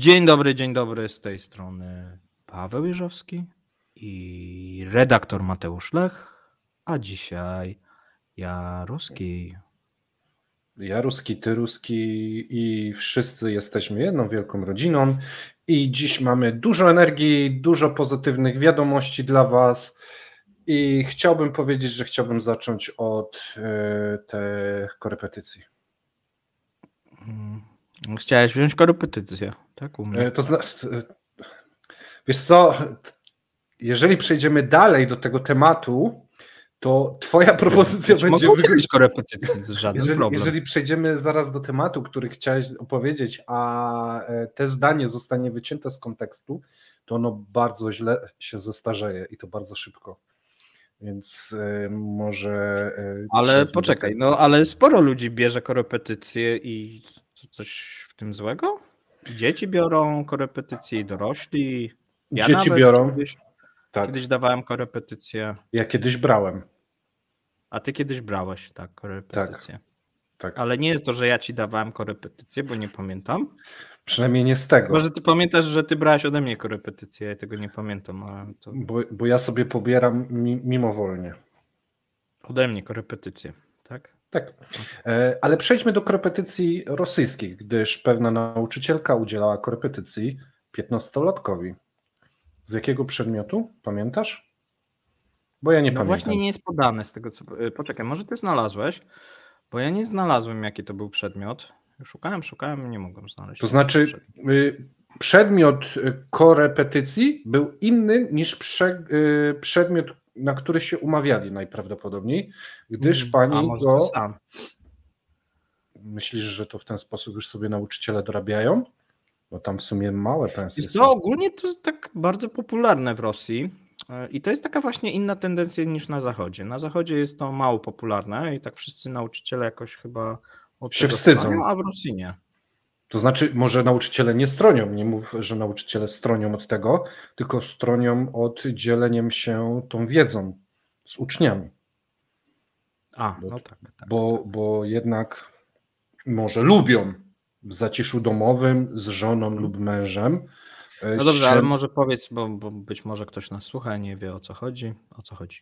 Dzień dobry, z tej strony Paweł Jeżowski i redaktor Mateusz Lech, a dzisiaj ja ruski. Ja ruski, ty ruski i wszyscy jesteśmy jedną wielką rodziną i dziś mamy dużo energii, dużo pozytywnych wiadomości dla was i chciałbym powiedzieć, że chciałbym zacząć od tych korepetycji. Chciałeś wziąć korepetycję, tak? Wiesz co, jeżeli przejdziemy dalej do tego tematu, to twoja propozycja będzie wyglądać korepetycji, żaden problem. Jeżeli przejdziemy zaraz do tematu, który chciałeś opowiedzieć, a te zdanie zostanie wycięte z kontekstu, to ono bardzo źle się zestarzeje i to bardzo szybko. Więc może... Ale poczekaj, ale sporo ludzi bierze korepetycje i coś w tym złego? Dzieci biorą korepetycje i dorośli. Ja Dzieci biorą. Kiedyś dawałem korepetycje. Ja kiedyś brałem. A ty kiedyś brałeś, tak, korepetycje. Tak. Ale nie jest to, że ja ci dawałem korepetycje, bo nie pamiętam. Przynajmniej nie z tego. Może ty pamiętasz, że ty brałeś ode mnie korepetycje, ja tego nie pamiętam. Ale to... bo ja sobie pobieram mimowolnie. Ode mnie korepetycje, tak? Tak, ale przejdźmy do korepetycji rosyjskich, gdyż pewna nauczycielka udzielała korepetycji 15-latkowi. Z jakiego przedmiotu? Pamiętasz? Bo ja nie pamiętam. Właśnie nie jest podane z tego, co... Poczekaj, może ty znalazłeś? Bo ja nie znalazłem, jaki to był przedmiot. Szukałem, nie mogłem znaleźć. To znaczy przedmiot korepetycji był inny niż przedmiot, na który się umawiali najprawdopodobniej, gdyż pani może go... to sam. Myślisz, że to w ten sposób już sobie nauczyciele dorabiają? Bo tam w sumie małe pensje są. Ogólnie to tak bardzo popularne w Rosji i to jest taka właśnie inna tendencja niż na Zachodzie. Na Zachodzie jest to mało popularne i tak wszyscy nauczyciele jakoś chyba od się tego wstydzą, stronią, a w Rosji nie. To znaczy, może nauczyciele nie stronią, nie mów, że nauczyciele stronią od tego, tylko stronią od dzieleniem się tą wiedzą z uczniami. Tak. Bo jednak może lubią w zaciszu domowym z żoną lub mężem. No dobrze, ale może powiedz, bo być może ktoś nas słucha i nie wie o co chodzi. O co chodzi?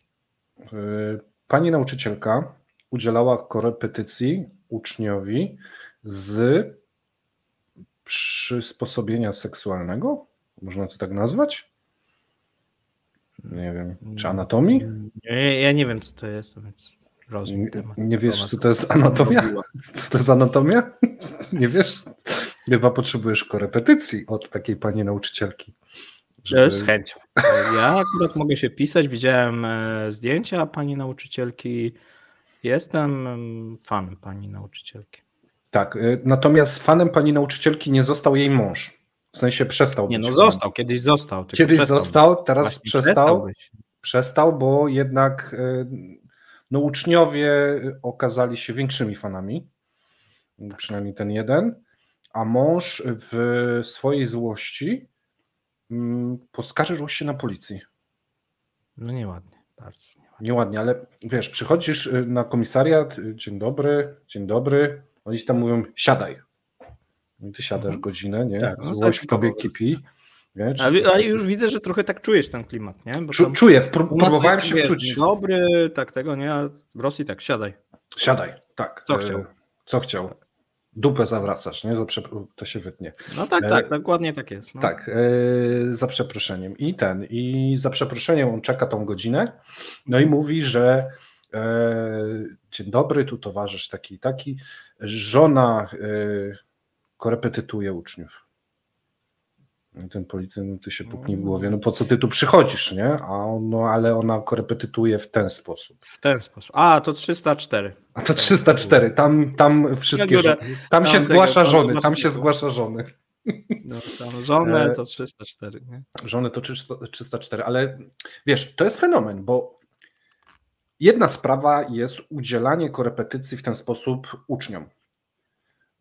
Pani nauczycielka udzielała korepetycji uczniowi z przysposobienia seksualnego? Można to tak nazwać? Nie wiem. Czy anatomii? Ja nie wiem, co to jest, więc rozumiem temat. Nie wiesz, co to jest anatomia? Co to jest anatomia? Nie wiesz? Chyba potrzebujesz korepetycji od takiej pani nauczycielki. Z chęcią. Ja akurat mogę się pisać, widziałem zdjęcia pani nauczycielki. Jestem fanem pani nauczycielki. Tak, natomiast fanem pani nauczycielki nie został jej mąż. W sensie przestał być. Został, kiedyś został. Kiedyś został, teraz przestał, bo jednak uczniowie okazali się większymi fanami, przynajmniej ten jeden, a mąż w swojej złości poskarżył się na policji. No nieładnie, bardzo nieładnie, ale wiesz, przychodzisz na komisariat, dzień dobry, oni tam mówią, siadaj. I ty siadasz godzinę, nie? Tak, złość w tobie kipi. Ale już widzę, że trochę tak czujesz ten klimat, nie? Bo czuję, próbowałem się wczuć. Dzień dobry, tak tego, nie? A w Rosji tak, siadaj. Siadaj, tak. Co chciał? Dupę zawracasz, nie? To się wytnie. No tak, dokładnie tak jest. No. Tak, za przeproszeniem. I za przeproszeniem on czeka tą godzinę, no i mówi, że dzień dobry, tu towarzysz taki i taki, żona korepetytuje uczniów. I ten policjant ty się puknie w głowie, no po co ty tu przychodzisz, nie? Ale ona korepetytuje w ten sposób. W ten sposób. A, to 304. A to 304, tam wszystkie tam się zgłasza żony, tam się zgłasza żony. No, żonę to 304, nie? Żony to 304, ale wiesz, to jest fenomen, bo jedna sprawa jest udzielanie korepetycji w ten sposób uczniom.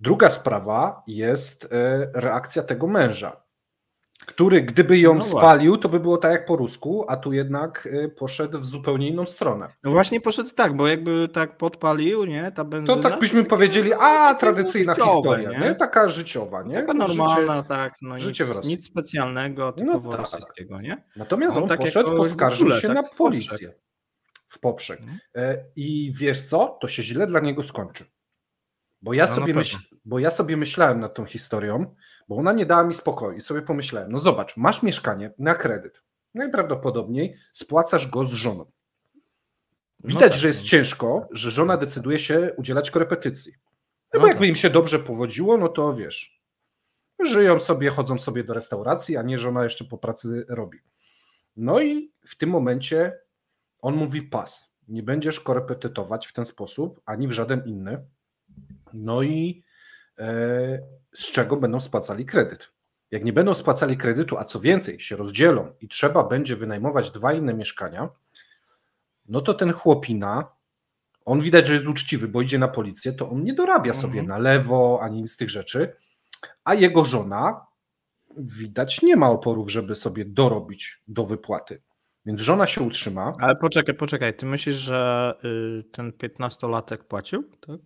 Druga sprawa jest reakcja tego męża. Który gdyby ją No spalił, to by było tak jak po rusku, a tu jednak poszedł w zupełnie inną stronę. No właśnie poszedł tak, bo jakby tak podpalił, nie, ta benzyna. To tak byśmy powiedzieli, tradycyjna życiowe, historia, nie? Taka życiowa, nie? Taka normalna, tak, no życie w Rosji. nic specjalnego, typowo rosyjskiego, nie? Natomiast on tak poszedł, poskarżył się na policję w poprzek. I wiesz co? To się źle dla niego skończy. Bo ja sobie myślałem nad tą historią, bo ona nie dała mi spokoju i sobie pomyślałem, no zobacz, masz mieszkanie na kredyt, najprawdopodobniej spłacasz go z żoną. Widać, że jest ciężko, że żona decyduje się udzielać korepetycji. No bo jakby im się dobrze powodziło, no to wiesz, żyją sobie, chodzą sobie do restauracji, a nie żona jeszcze po pracy robi. No i w tym momencie on mówi pas, nie będziesz korepetytować w ten sposób, ani w żaden inny. No i z czego będą spłacali kredyt? Jak nie będą spłacali kredytu, a co więcej się rozdzielą i trzeba będzie wynajmować 2 inne mieszkania, no to ten chłopina, on widać, że jest uczciwy, bo idzie na policję, to on nie dorabia sobie na lewo, ani z tych rzeczy, a jego żona widać nie ma oporów, żeby sobie dorobić do wypłaty. Więc żona się utrzyma. Ale poczekaj, ty myślisz, że ten 15-latek płacił? Tak?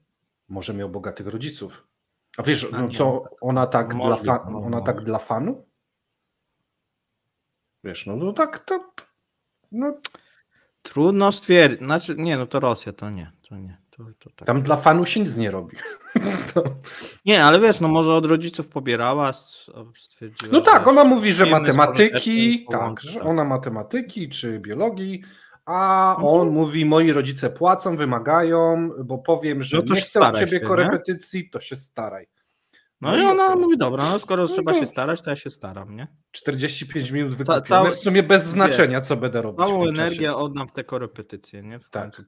Może miał bogatych rodziców. A wiesz, no co, ona tak dla fanu? Wiesz, no tak, no. Trudno stwierdzić, znaczy nie, no to Rosja, to nie. To tak. Tam dla fanu się nic nie robi. Nie, ale wiesz, no może od rodziców pobierała, stwierdziła. No tak, ona mówi, że matematyki, że ona matematyki czy biologii, a on mówi, moi rodzice płacą, wymagają, bo powiem, że nie chcę od ciebie korepetycji, to się staraj. No i ona mówi, dobra, no skoro trzeba się starać, to ja się staram, nie? 45 minut wykupione, w sumie bez znaczenia, co będę robić. Całą energię oddam w te korepetycje, nie? Tak.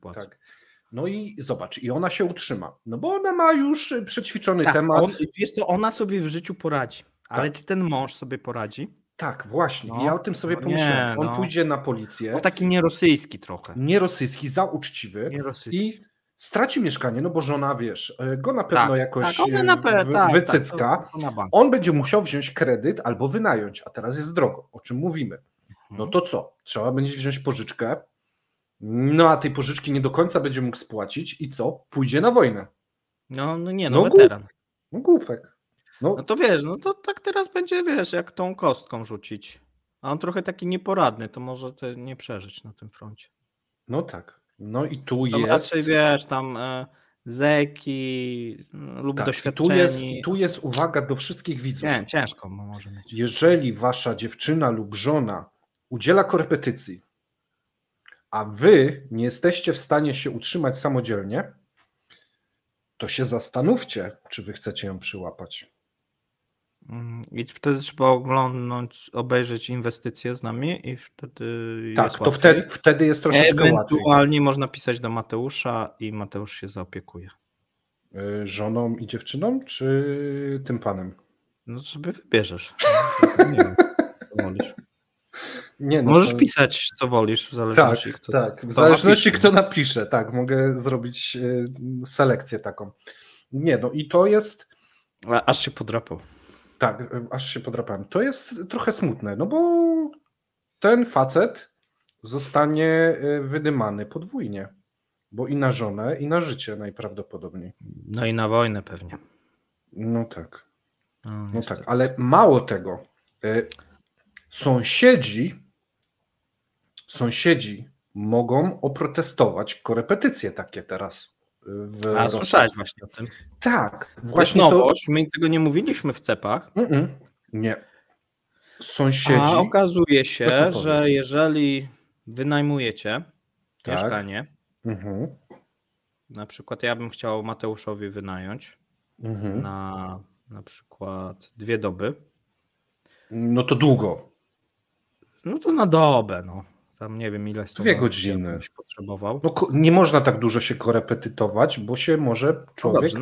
No i zobacz, i ona się utrzyma, no bo ona ma już przećwiczony temat. Ona sobie w życiu poradzi, ale czy ten mąż sobie poradzi? Tak, właśnie. Ja o tym sobie pomyślałem. On pójdzie na policję. No taki nierosyjski trochę. Nierosyjski, za uczciwy. I straci mieszkanie, no bo żona, wiesz, go na pewno jakoś wycycka. On będzie musiał wziąć kredyt albo wynająć, a teraz jest drogo. O czym mówimy? No to co? Trzeba będzie wziąć pożyczkę, no a tej pożyczki nie do końca będzie mógł spłacić i co? Pójdzie na wojnę. No weteran. Głupek. No to wiesz, no to tak teraz będzie, wiesz, jak tą kostką rzucić. A on trochę taki nieporadny, to może nie przeżyć na tym froncie. No tak. No i tu to jest... raczej wiesz, tam zeki lub doświadczeni. Tu jest uwaga do wszystkich widzów. Nie, ciężko może mieć. Jeżeli wasza dziewczyna lub żona udziela korepetycji, a wy nie jesteście w stanie się utrzymać samodzielnie, to się zastanówcie, czy wy chcecie ją przyłapać. I wtedy trzeba obejrzeć inwestycje z nami i wtedy tak, to wtedy jest troszeczkę łatwiej. Ewentualnie można pisać do Mateusza i Mateusz się zaopiekuje. Żoną i dziewczyną, czy tym panem? No sobie wybierzesz. Nie wiem, co wolisz. Nie, no możesz pisać, co wolisz, w zależności w zależności kto napisze. Tak, mogę zrobić selekcję taką. Nie, no i to jest... Aż się podrapał. Tak, aż się podrapałem. To jest trochę smutne, no bo ten facet zostanie wydymany podwójnie, bo i na żonę, i na życie najprawdopodobniej. No i na wojnę pewnie. No tak. No tak, ale mało tego. Sąsiedzi mogą oprotestować korepetycje takie teraz. Słyszałeś właśnie o tym? Tak. Właśnie to jest nowość, my tego nie mówiliśmy w cepach. Nie. Sąsiedzi... A okazuje się, że jeżeli wynajmujecie mieszkanie, na przykład ja bym chciał Mateuszowi wynająć na przykład 2 doby. No to długo. No to na dobę, no. Tam nie wiem ile 2 godziny potrzebował. No, nie można tak dużo się korepetytować, bo się może człowiek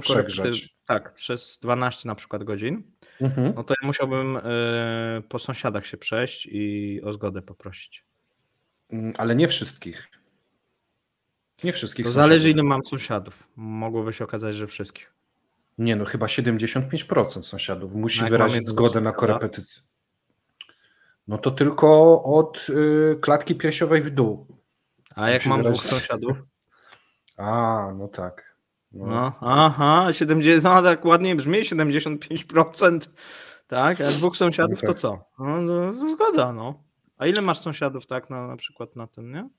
przegrzać. Tak, przez 12 na przykład godzin, no to ja musiałbym po sąsiadach się przejść i o zgodę poprosić. Ale nie wszystkich. Nie wszystkich. To zależy ile mam sąsiadów. Mogłoby się okazać, że wszystkich. Nie no, chyba 75% sąsiadów musi jak wyrazić mamy zgodę na sąsiada? korepetycję. No to tylko od klatki piersiowej w dół. A jak Musi mam wyrazić- dwóch sąsiadów? A, no tak. No, aha, 70, no tak ładnie brzmi, 75%. Tak, a dwóch sąsiadów No to tak. co? No, zgoda, no. A ile masz sąsiadów tak na przykład na tym, nie?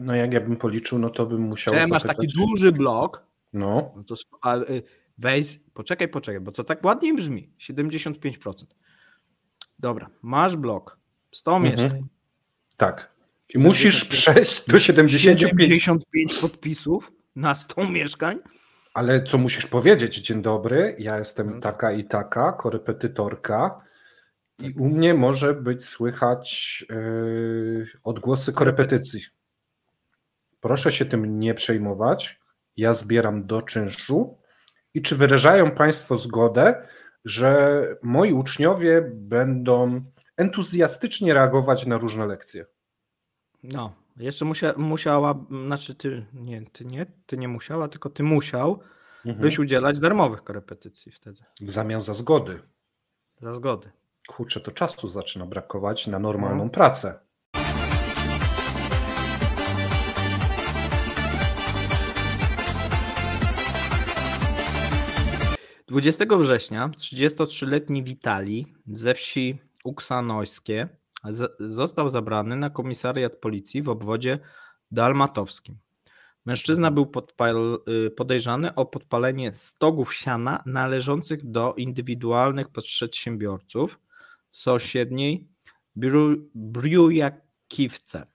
No jak ja bym policzył, no to bym musiał Czy masz zapytać. taki duży blok, No, no to weź, poczekaj, bo to tak ładnie brzmi, 75%. Dobra, masz blok, 100 mieszkań. tak. I musisz przejść do 75. 75 podpisów na 100 mieszkań? Ale co musisz powiedzieć? Dzień dobry, ja No jestem tak. taka i taka, korepetytorka i u mnie może być słychać odgłosy korepetycji. Proszę się tym nie przejmować. Ja zbieram do czynszu. I czy wyrażają Państwo zgodę, że moi uczniowie będą entuzjastycznie reagować na różne lekcje? No, jeszcze musiała, znaczy ty nie musiała, tylko ty musiał byś udzielać darmowych korepetycji wtedy, W zamian za zgody. za zgody. Kurczę, to czasu zaczyna brakować na normalną pracę. - 20 września 33-letni Witali ze wsi Uksanojskie został zabrany na komisariat policji w obwodzie dalmatowskim. Mężczyzna był podejrzany o podpalenie stogów siana należących do indywidualnych przedsiębiorców w sąsiedniej Briujakiwce.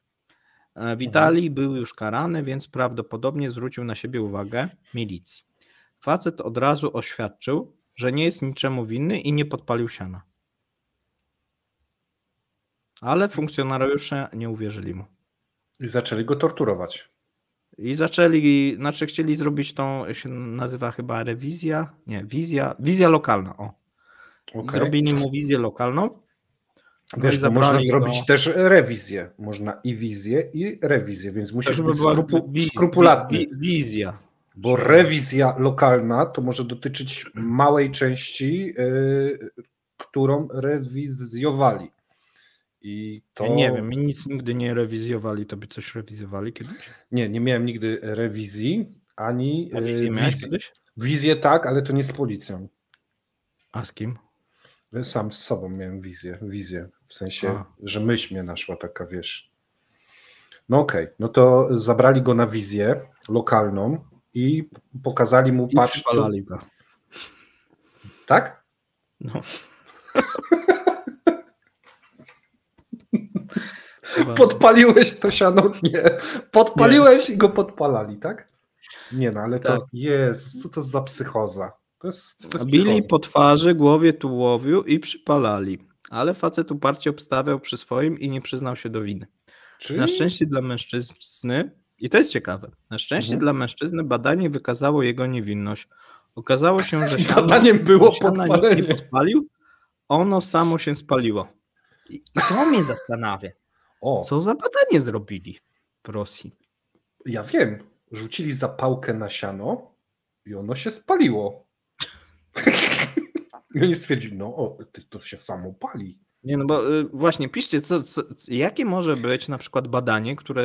Witali był już karany, więc prawdopodobnie zwrócił na siebie uwagę milicji. Facet od razu oświadczył, że nie jest niczemu winny i nie podpalił siana. Ale funkcjonariusze nie uwierzyli mu. I zaczęli go torturować. I chcieli zrobić tą, się nazywa chyba rewizja, nie, wizja lokalna, o. Okay. Zrobili mu wizję lokalną. Wiesz, no można zrobić też rewizję. Można i wizję, i rewizję, więc musisz być skrupulatny. Wizja. Bo rewizja lokalna to może dotyczyć małej części, którą rewizjowali. I to... Ja nie wiem, mi nic nigdy nie rewizjowali. To by coś rewizjowali kiedyś? Nie miałem nigdy rewizji, ani wizję miałeś kiedyś? Wizję tak, ale to nie z policją. A z kim? Sam z sobą miałem wizję, w sensie, że myśl mnie naszła taka, wiesz. No okej, no to zabrali go na wizję lokalną i pokazali mu patrz. I przypalali go. Tak? No. Podpaliłeś to siano? Nie. Podpaliłeś i go podpalali, tak? Nie no, ale to Jezu, co to za psychoza? To jest bili po twarzy, głowie, tułowiu i przypalali. Ale facet uparcie obstawiał przy swoim i nie przyznał się do winy. Na szczęście dla mężczyzny, i to jest ciekawe, na szczęście dla mężczyzny badanie wykazało jego niewinność. Okazało się, że badaniem było podpalenie. Nie podpalił, ono samo się spaliło. I to mnie zastanawia. Co za badanie zrobili w Rosji? Ja wiem. Rzucili zapałkę na siano i ono się spaliło. I oni stwierdzili, to się samo pali. Nie, no bo właśnie piszcie, jakie może być na przykład badanie, które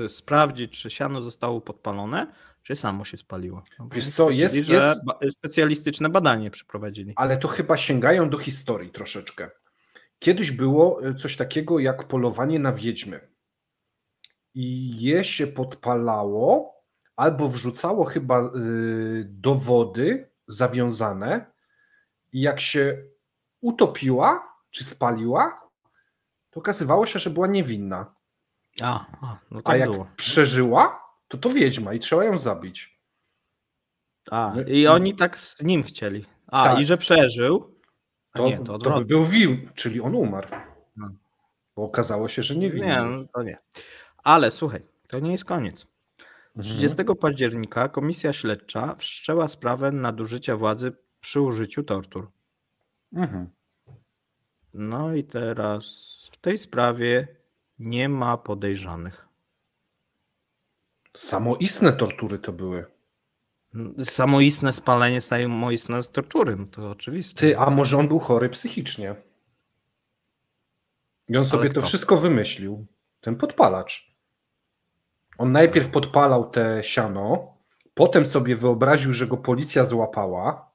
sprawdzi, czy siano zostało podpalone, czy samo się spaliło. No, wiesz co, jest... specjalistyczne badanie przeprowadzili. Ale to chyba sięgają do historii troszeczkę. Kiedyś było coś takiego jak polowanie na wiedźmy. I je się podpalało albo wrzucało chyba do wody zawiązane i jak się utopiła czy spaliła, to okazywało się, że była niewinna. No tak jak było. przeżyła, to wiedźma i trzeba ją zabić. I oni tak z nim chcieli. Tak. I że przeżył. To by był Wił, czyli on umarł. Bo okazało się, że niewinny. Nie, no to nie. Ale słuchaj, to nie jest koniec. 30 października komisja śledcza wszczęła sprawę nadużycia władzy przy użyciu tortur. No i teraz w tej sprawie nie ma podejrzanych. Samoistne tortury to były. Samoistne spalenie samoistne z tortury, no to oczywiste. Ty, a może on był chory psychicznie? I on sobie to wszystko wymyślił. Ten podpalacz. On najpierw podpalał te siano, potem sobie wyobraził, że go policja złapała,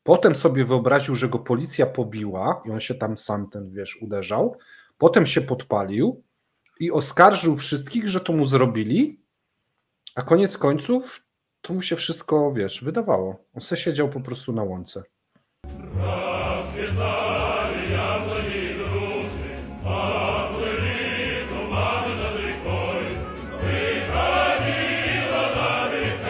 potem sobie wyobraził, że go policja pobiła i on się tam sam uderzał, potem się podpalił i oskarżył wszystkich, że to mu zrobili, a koniec końców to mu się wszystko, wydawało. On se siedział po prostu na łące.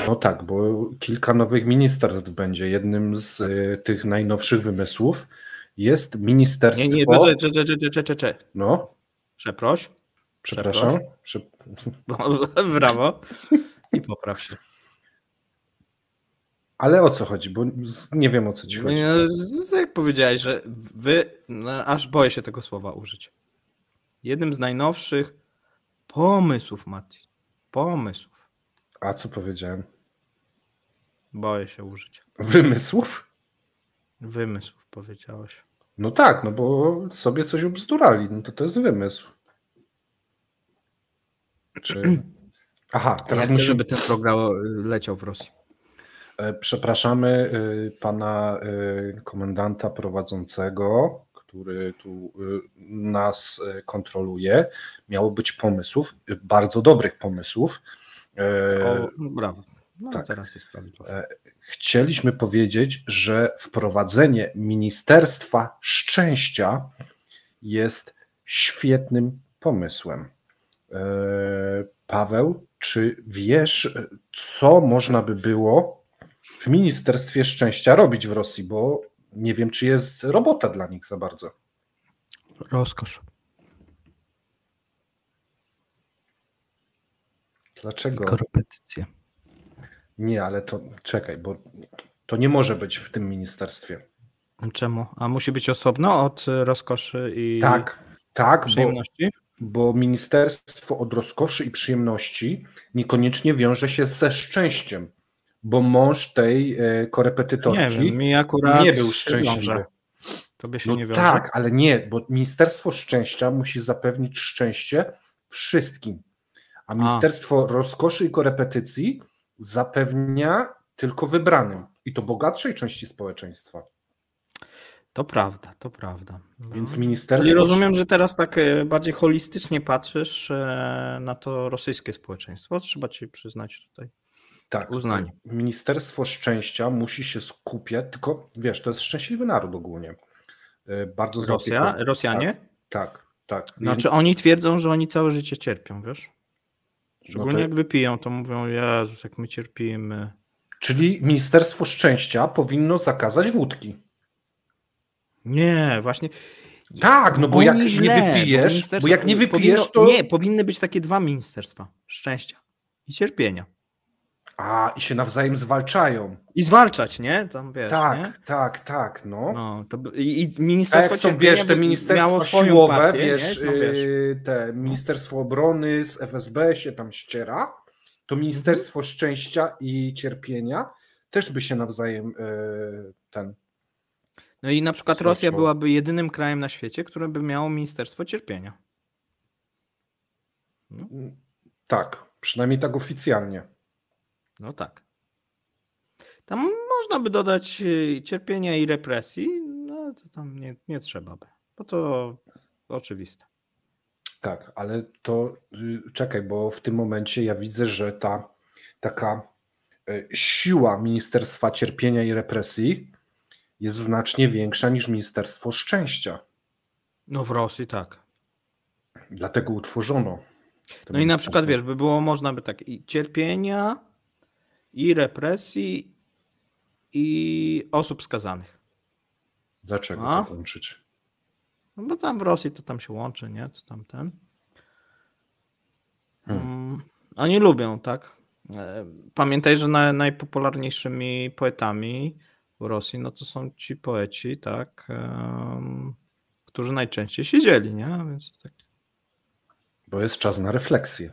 No tak, bo kilka nowych ministerstw będzie. Jednym z tych najnowszych wymysłów jest ministerstwo... Nie, No. Przepraszam. Brawo. I popraw się. Ale o co chodzi? Bo nie wiem, o co ci chodzi. Jak powiedziałeś, że aż boję się tego słowa użyć. Jednym z najnowszych pomysłów, Mati. Pomysłów. A co powiedziałem? Boję się użyć. Wymysłów? Wymysłów powiedziałeś. No tak, no bo sobie coś ubzdurali. No to jest wymysł. Aha, teraz chcę, żeby ten program leciał w Rosji. Przepraszamy pana komendanta prowadzącego, który tu nas kontroluje. Miało być pomysłów, bardzo dobrych pomysłów. Brawo. No tak. Teraz jest prawidłowo. Chcieliśmy powiedzieć, że wprowadzenie Ministerstwa Szczęścia jest świetnym pomysłem. Paweł, czy wiesz, co można by było w Ministerstwie Szczęścia robić w Rosji? Bo nie wiem, czy jest robota dla nich za bardzo. Rozkosz. Dlaczego? Korepetycje. Nie, ale to czekaj, bo to nie może być w tym ministerstwie. Czemu? A musi być osobno od rozkoszy i tak, przyjemności? Bo ministerstwo od rozkoszy i przyjemności niekoniecznie wiąże się ze szczęściem, bo mąż tej korepetytorki nie wiem, mi akurat nie był szczęśliwy. Tobie się nie wiąże? Tak, ale nie, bo Ministerstwo Szczęścia musi zapewnić szczęście wszystkim, a Ministerstwo Rozkoszy i Korepetycji zapewnia tylko wybranym i to bogatszej części społeczeństwa. To prawda. No. Więc ministerstwo... Czyli rozumiem, że teraz tak bardziej holistycznie patrzysz na to rosyjskie społeczeństwo. Trzeba ci przyznać tutaj uznanie. Ministerstwo Szczęścia musi się skupiać, tylko wiesz, to jest szczęśliwy naród ogólnie. Bardzo Rosjanie? Tak. Znaczy oni twierdzą, że oni całe życie cierpią, wiesz? Szczególnie jak wypiją, to mówią, Jezus, jak my cierpimy. Czyli Ministerstwo Szczęścia powinno zakazać wódki. Nie, właśnie. Tak, no bo jak nie wypijesz, to... Nie, powinny być takie dwa ministerstwa. Szczęścia i cierpienia. I się nawzajem zwalczają. I zwalczać, nie? Tam wiesz, tak, nie? tak, no. I ministerstwo jak są, wiesz, te ministerstwa siłowe, partię, te Ministerstwo Obrony z FSB się tam ściera, to Ministerstwo Szczęścia i Cierpienia też by się nawzajem No i na przykład Rosja byłaby jedynym krajem na świecie, które by miało Ministerstwo Cierpienia. No. Tak, przynajmniej tak oficjalnie. No tak. Tam można by dodać cierpienia i represji, no to tam nie trzeba by, bo to oczywiste. Tak, ale to czekaj, bo w tym momencie ja widzę, że ta taka siła Ministerstwa Cierpienia i Represji jest znacznie większa niż Ministerstwo Szczęścia. No w Rosji tak. Dlatego utworzono. No i na przykład wiesz, by było można by tak i cierpienia, i represji, i osób skazanych. Dlaczego tak łączyć? No bo tam w Rosji to tam się łączy, nie? To tam ten. Oni lubią, tak? Pamiętaj, że najpopularniejszymi poetami w Rosji, no to są ci poeci, tak? Którzy najczęściej siedzieli, nie? Więc tak. Bo jest czas na refleksję.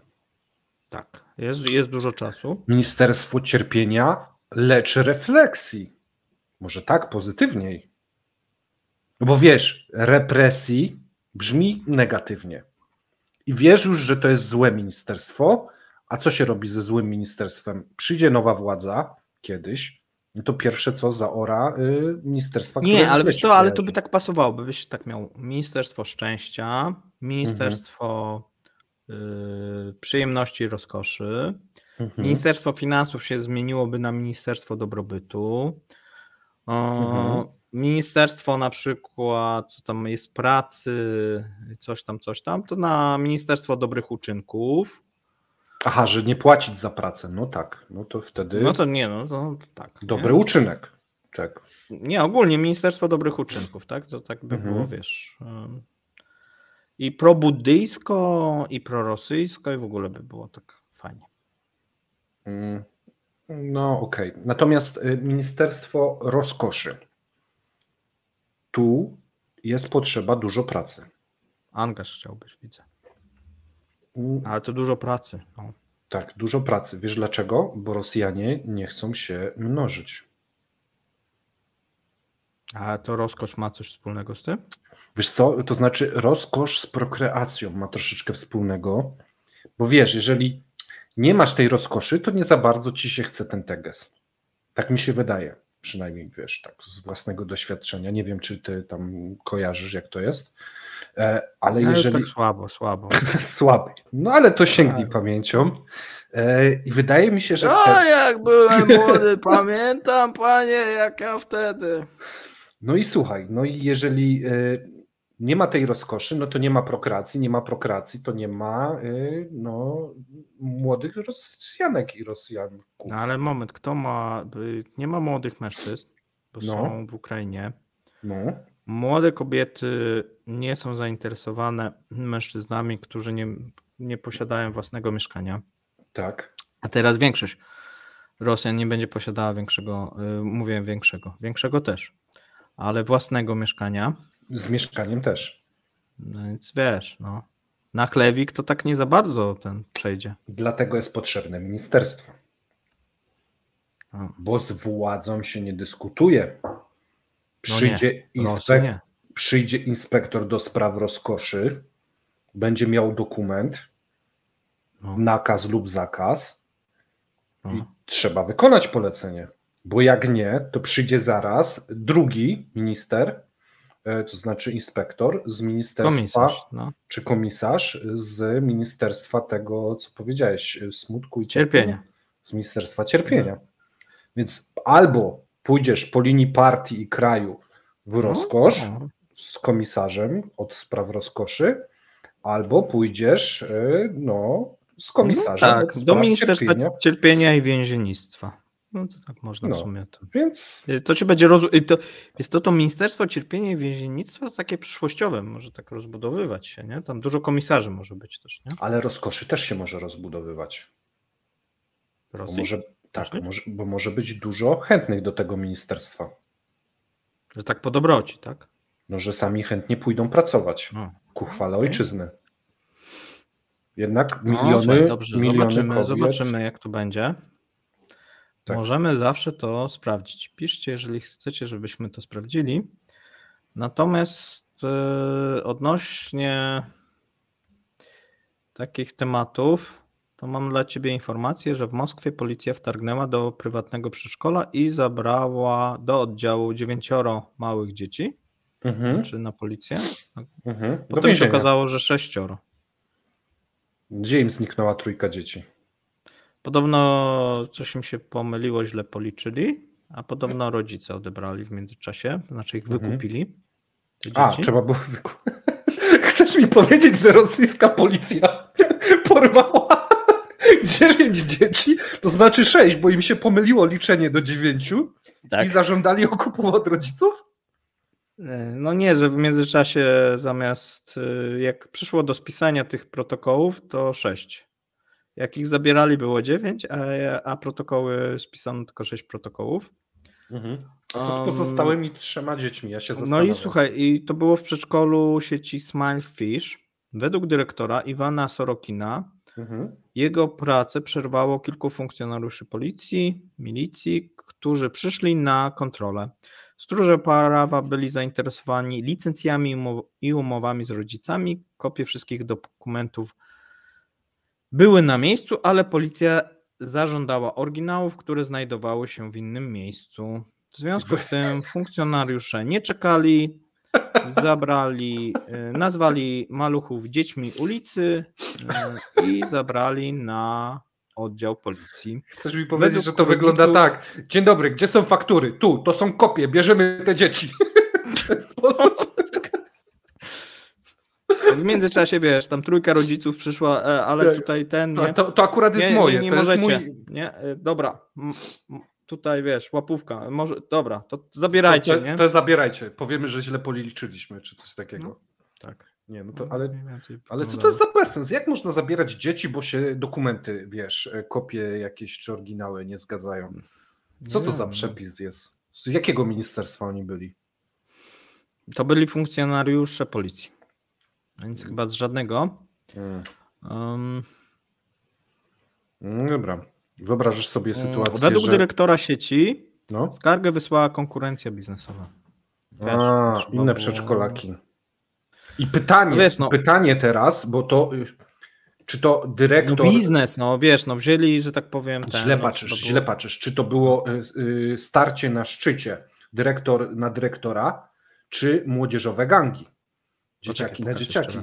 Tak, jest dużo czasu. Ministerstwo Cierpienia lecz refleksji. Może tak, pozytywniej. No bo wiesz, represji brzmi negatywnie. I wiesz już, że to jest złe ministerstwo, a co się robi ze złym ministerstwem? Przyjdzie nowa władza kiedyś, no to pierwsze co zaora ministerstwa, które... Nie, ale wiesz co, ale to by tak pasowało, byś tak miał Ministerstwo Szczęścia, Ministerstwo Przyjemności i Rozkoszy, Ministerstwo Finansów się zmieniłoby na Ministerstwo Dobrobytu, Ministerstwo na przykład, co tam jest, pracy, coś tam, to na Ministerstwo Dobrych Uczynków. Aha, że nie płacić za pracę, no tak, no to wtedy... No to nie, no to tak. Dobry uczynek, tak. Nie, ogólnie Ministerstwo Dobrych Uczynków, tak, to tak by było, wiesz... I probuddyjsko, i prorosyjsko, i w ogóle by było tak fajnie. No okej. Natomiast Ministerstwo Rozkoszy. Tu jest potrzeba dużo pracy. Angaż chciałbyś, widzę. Ale to dużo pracy. No. Tak, dużo pracy. Wiesz dlaczego? Bo Rosjanie nie chcą się mnożyć. A to rozkosz ma coś wspólnego z tym? Wiesz co, to znaczy rozkosz z prokreacją ma troszeczkę wspólnego, bo wiesz, jeżeli nie masz tej rozkoszy, to nie za bardzo ci się chce ten teges. Tak mi się wydaje, przynajmniej wiesz, tak z własnego doświadczenia. Nie wiem, czy ty tam kojarzysz, jak to jest, ale jeżeli... Tak słabo. Słaby. No ale to sięgnij pamięcią. I wydaje mi się, że jak byłem młody, pamiętam, panie, jak ja wtedy... No i słuchaj, no i jeżeli nie ma tej rozkoszy, no to nie ma prokreacji, to nie ma młodych Rosjanek i Rosjanków. No ale moment, nie ma młodych mężczyzn, bo są w Ukrainie. No. Młode kobiety nie są zainteresowane mężczyznami, którzy nie posiadają własnego mieszkania. Tak. A teraz większość Rosjan nie będzie posiadała większego też, ale własnego mieszkania. Z mieszkaniem też. No więc wiesz, na chlewik to tak nie za bardzo ten przejdzie. Dlatego jest potrzebne ministerstwo. Bo z władzą się nie dyskutuje. Przyjdzie inspektor do spraw rozkoszy, będzie miał dokument, nakaz lub zakaz i trzeba wykonać polecenie. Bo jak nie, to przyjdzie zaraz drugi minister, to znaczy inspektor z ministerstwa, czy komisarz z ministerstwa tego, co powiedziałeś, smutku i cierpienia. Z ministerstwa cierpienia. Więc albo pójdziesz po linii partii i kraju w rozkosz z komisarzem od spraw rozkoszy, albo pójdziesz z komisarzem od spraw do ministerstwa cierpienia i więziennictwa. No to tak można w sumie. Więc to ci będzie to Ministerstwo Cierpienia i Więziennictwa takie przyszłościowe, może tak rozbudowywać się, nie? Tam dużo komisarzy może być też, nie? Ale rozkoszy też się może rozbudowywać. Bo może być dużo chętnych do tego ministerstwa. Że tak po dobroci, tak? No, że sami chętnie pójdą pracować ku chwale ojczyzny. Jednak miliony zobaczymy, jak to będzie. Tak. Możemy zawsze to sprawdzić. Piszcie, jeżeli chcecie, żebyśmy to sprawdzili. Natomiast odnośnie takich tematów, to mam dla ciebie informację, że w Moskwie policja wtargnęła do prywatnego przedszkola i zabrała do oddziału 9 małych dzieci, czy na policję. Potem się okazało, że 6. Gdzie im zniknęła 3 dzieci? Podobno coś im się pomyliło, źle policzyli, a podobno rodzice odebrali w międzyczasie, znaczy ich wykupili. Trzeba było wykupić. Chcesz mi powiedzieć, że rosyjska policja porwała 9 dzieci, to znaczy 6, bo im się pomyliło liczenie do 9 i zażądali okupu od rodziców? No nie, że w międzyczasie zamiast, jak przyszło do spisania tych protokołów, to 6. Jak ich zabierali, było 9, a protokoły spisano tylko 6 protokołów. A co z pozostałymi 3 dziećmi? Ja się zastanawiam. No i słuchaj, i to było w przedszkolu sieci Smile Fish. Według dyrektora Iwana Sorokina jego pracę przerwało kilku funkcjonariuszy policji, milicji, którzy przyszli na kontrolę. Stróże prawa byli zainteresowani licencjami i umowami z rodzicami. Kopie wszystkich dokumentów były na miejscu, ale policja zażądała oryginałów, które znajdowały się w innym miejscu. W związku z tym funkcjonariusze nie czekali, nazwali maluchów dziećmi ulicy i zabrali na oddział policji. Chcesz mi powiedzieć, że to wygląda tak. Dzień dobry, gdzie są faktury? Tu, to są kopie, bierzemy te dzieci. W ten sposób. W międzyczasie, wiesz, tam 3 rodziców przyszła, ale tutaj ten... Nie, to akurat jest moje. Nie to możecie. Jest mój... Nie? Dobra, tutaj wiesz, łapówka. Może, dobra, to zabierajcie, nie? To zabierajcie. Powiemy, że źle policzyliśmy, czy coś takiego. No, tak. Nie, no to, ale co to jest za bezsens? Jak można zabierać dzieci, bo się dokumenty, wiesz, kopie jakieś czy oryginały nie zgadzają? Co to za przepis jest? Z jakiego ministerstwa oni byli? To byli funkcjonariusze policji. Więc chyba z żadnego. Dobra. Wyobrażasz sobie sytuację, według dyrektora sieci skargę wysłała konkurencja biznesowa. Wiesz, inne przedszkolaki. I pytanie teraz, bo to czy to dyrektor... biznes, wiesz, wzięli, że tak powiem... Źle patrzysz. Czy to było starcie na szczycie dyrektor na dyrektora, czy młodzieżowe gangi? Dzieciaki na dzieciaki.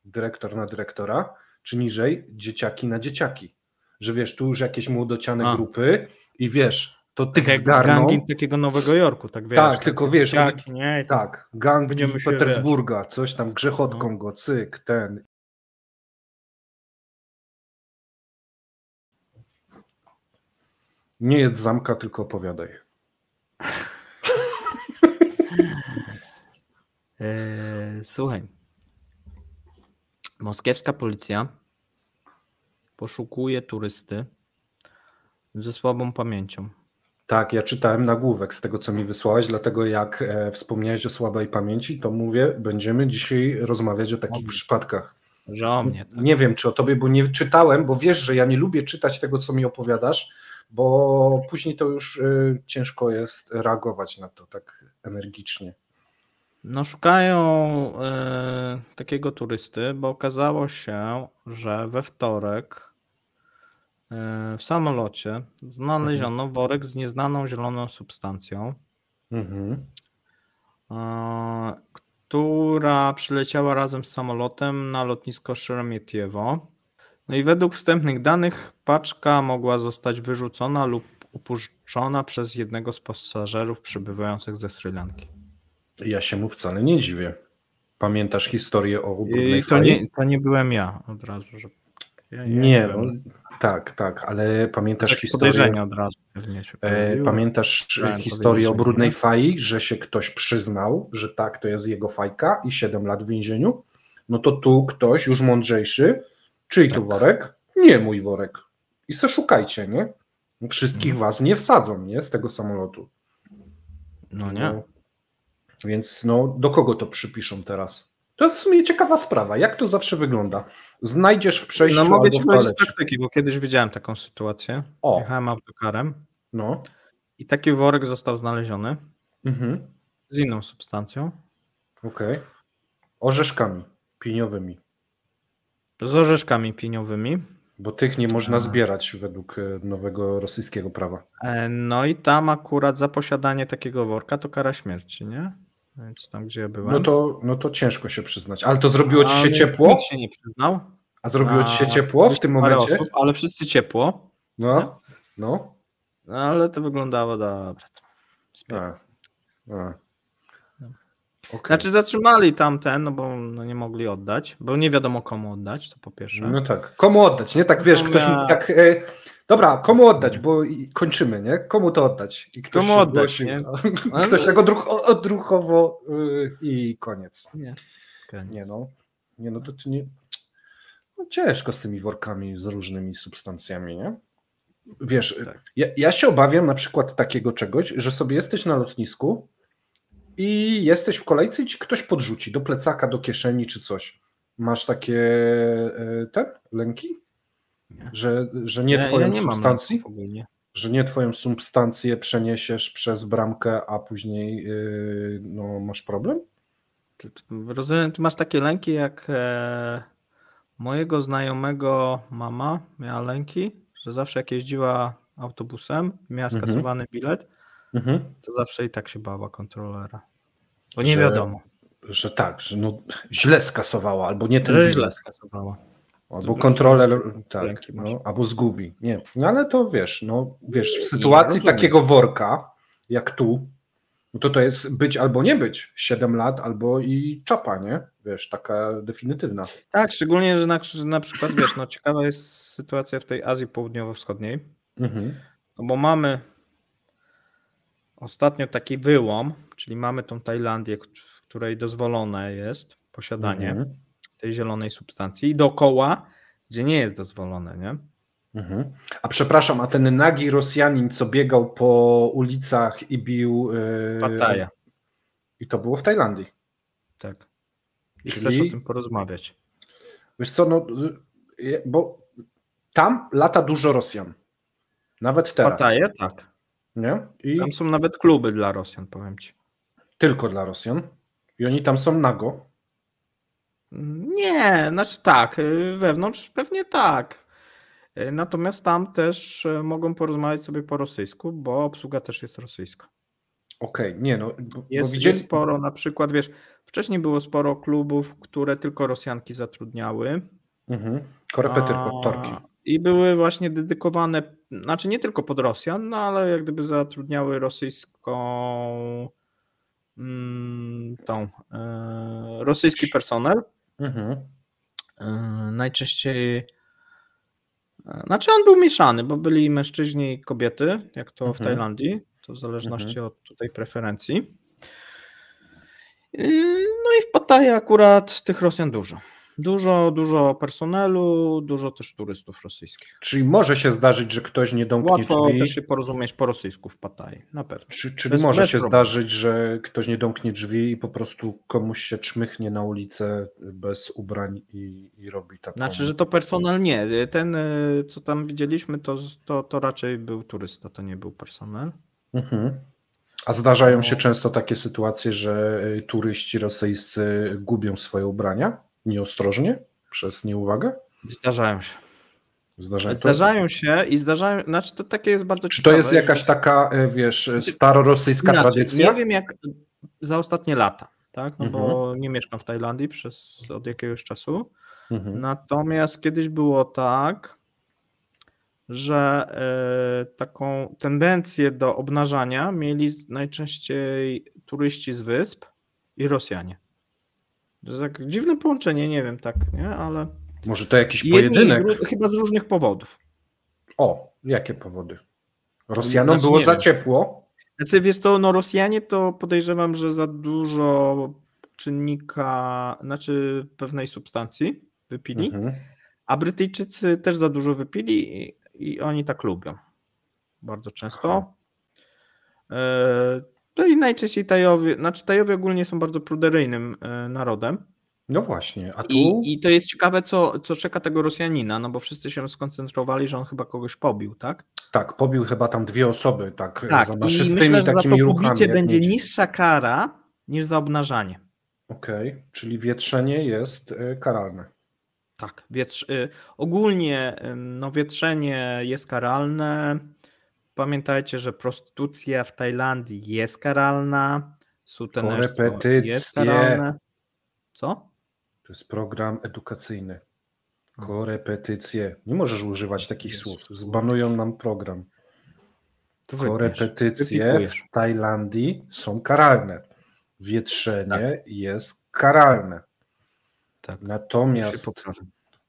Dyrektor na dyrektora, czy niżej dzieciaki na dzieciaki. Że wiesz, tu już jakieś młodociane grupy i wiesz, to tych zgarną. Gangi takiego Nowego Jorku, tak wiesz. Tak, tylko wiesz, dzieciaki, nie? Tak, gang Petersburga, coś tam, grzechotką go, cyk, ten. Nie jedz zamka, tylko opowiadaj. Słuchaj. Moskiewska policja poszukuje turysty ze słabą pamięcią. Tak, ja czytałem nagłówek z tego, co mi wysłałeś, dlatego jak wspomniałeś o słabej pamięci, to mówię, będziemy dzisiaj rozmawiać o takich przypadkach. Że o mnie. Tak. Nie wiem, czy o tobie, bo nie czytałem, bo wiesz, że ja nie lubię czytać tego, co mi opowiadasz, bo później to już ciężko jest reagować na to tak energicznie. Szukają takiego turysty, bo okazało się, że we wtorek w samolocie znaleziono worek z nieznaną zieloną substancją, która przyleciała razem z samolotem na lotnisko Szeremietiewo. No i według wstępnych danych paczka mogła zostać wyrzucona lub upuszczona przez jednego z pasażerów przybywających ze Sri Lanki. Ja się mu wcale nie dziwię. Pamiętasz historię o brudnej fali? To nie byłem ja od razu. Że tak, ale pamiętasz historię... Podejrzenie od razu. Pamiętasz historię o brudnej fali, że się ktoś przyznał, że tak, to jest jego fajka i 7 lat w więzieniu? No to tu ktoś już mądrzejszy, czyj to worek? Nie mój worek. I se szukajcie, nie? Wszystkich was nie wsadzą, nie? Z tego samolotu. No nie. Więc do kogo to przypiszą teraz? To jest w sumie ciekawa sprawa. Jak to zawsze wygląda? Znajdziesz w przejściu mogę ci powiedzieć z praktyki, bo kiedyś widziałem taką sytuację. O. Jechałem autokarem. No. I taki worek został znaleziony z inną substancją. Okej. Orzeszkami pieniowymi. Z orzeszkami pieniowymi. Bo tych nie można zbierać według nowego rosyjskiego prawa. No i tam akurat za posiadanie takiego worka to kara śmierci, nie? Więc tam, gdzie ja byłem. No to ciężko się przyznać. Ale to zrobiło ci się ciepło? Nikt się nie przyznał. A zrobiło ci się ciepło w tym momencie? Osób, ale wszyscy ciepło. No. Ale to wyglądało dobrze. Okay. Znaczy zatrzymali tamten, bo nie mogli oddać, bo nie wiadomo komu oddać, to po pierwsze. No tak, komu oddać, nie? Tak wiesz, ktoś mi tak... Dobra, komu oddać, bo kończymy, nie? Komu to oddać? I ktoś komu oddać, nie? Ktoś tak odruchowo i koniec. No ciężko z tymi workami z różnymi substancjami, nie? Wiesz, ja się obawiam na przykład takiego czegoś, że sobie jesteś na lotnisku i jesteś w kolejce i ci ktoś podrzuci do plecaka, do kieszeni czy coś. Masz takie lęki? Nie. Że nie twoją substancji? Mam Że nie twoją substancję przeniesiesz przez bramkę, a później masz problem? Rozumiem, ty masz takie lęki, jak mojego znajomego mama miała lęki, że zawsze jak jeździła autobusem, miała skasowany bilet, to zawsze i tak się bała kontrolera. Bo nie wiadomo. Że tak, że źle skasowała, albo nie ten Że bilet. źle skasowała. Albo kontroler, tak, albo zgubi. Nie, ale to wiesz, w sytuacji takiego worka, jak tu, to jest być albo nie być 7 lat, albo i czapa, nie? Wiesz, taka definitywna. Tak, szczególnie, że na przykład, wiesz, ciekawa jest sytuacja w tej Azji Południowo-Wschodniej, bo mamy ostatnio taki wyłom, czyli mamy tą Tajlandię, w której dozwolone jest posiadanie tej zielonej substancji i dookoła, gdzie nie jest dozwolone, nie? A przepraszam, a ten nagi Rosjanin, co biegał po ulicach i bił... Pattaja. I to było w Tajlandii. Tak. I chcesz o tym porozmawiać. Wiesz co, bo tam lata dużo Rosjan. Nawet teraz. Pattaja, tak. Nie? Tam są nawet kluby dla Rosjan, powiem ci. Tylko dla Rosjan? I oni tam są nago? Nie, znaczy tak, wewnątrz pewnie tak. Natomiast tam też mogą porozmawiać sobie po rosyjsku, bo obsługa też jest rosyjska. Okej, nie Jest sporo, na przykład, wiesz, wcześniej było sporo klubów, które tylko Rosjanki zatrudniały. Korepetytorki. I były właśnie dedykowane, znaczy nie tylko pod Rosjan, ale jak gdyby zatrudniały rosyjską rosyjski personel. Najczęściej, znaczy on był mieszany, bo byli mężczyźni i kobiety, jak to w Tajlandii, to w zależności od tutaj preferencji. No i w Pattaji akurat tych Rosjan dużo. Dużo personelu, dużo też turystów rosyjskich. Czyli może się zdarzyć, że ktoś nie domknie Łatwo drzwi. też się porozumieć po rosyjsku w Pattaji, na pewno. Czyli może się zdarzyć, że ktoś nie domknie drzwi i po prostu komuś się czmychnie na ulicę bez ubrań i robi taką... Znaczy, że to personel nie. Ten, co tam widzieliśmy, to raczej był turysta, to nie był personel. A zdarzają się często takie sytuacje, że turyści rosyjscy gubią swoje ubrania nieostrożnie przez nieuwagę? Zdarzają się. Znaczy to takie jest bardzo ciekawe. Czy to jest jakaś taka, wiesz, starorosyjska tradycja? Nie wiem jak za ostatnie lata, tak? Bo nie mieszkam w Tajlandii od jakiegoś czasu. Natomiast kiedyś było tak, że taką tendencję do obnażania mieli najczęściej turyści z wysp i Rosjanie. To jest tak dziwne połączenie, nie wiem, tak, nie? Ale... Może to jakiś pojedynek? Chyba z różnych powodów. O, jakie powody? Rosjanom było za ciepło? Znaczy, wiesz co, Rosjanie to podejrzewam, że za dużo czynnika, znaczy pewnej substancji wypili, a Brytyjczycy też za dużo wypili i oni tak lubią. Bardzo często. No i najczęściej Tajowie ogólnie są bardzo pruderyjnym narodem. No właśnie, a tu... I to jest ciekawe, co czeka tego Rosjanina, bo wszyscy się skoncentrowali, że on chyba kogoś pobił, tak? Tak, pobił chyba tam 2 osoby, tak za maszystymi i myślę, że takimi za to ruchami. Pobicie będzie niższa kara niż za obnażanie. Okej, czyli wietrzenie jest karalne. Tak, ogólnie wietrzenie jest karalne. Pamiętajcie, że prostytucja w Tajlandii jest karalna, sutenerstwo jest karalne. Co? To jest program edukacyjny. Korepetycje. Nie możesz używać takich słów. Zbanują nam program. Korepetycje w Tajlandii są karalne. Wietrzenie jest karalne. Tak.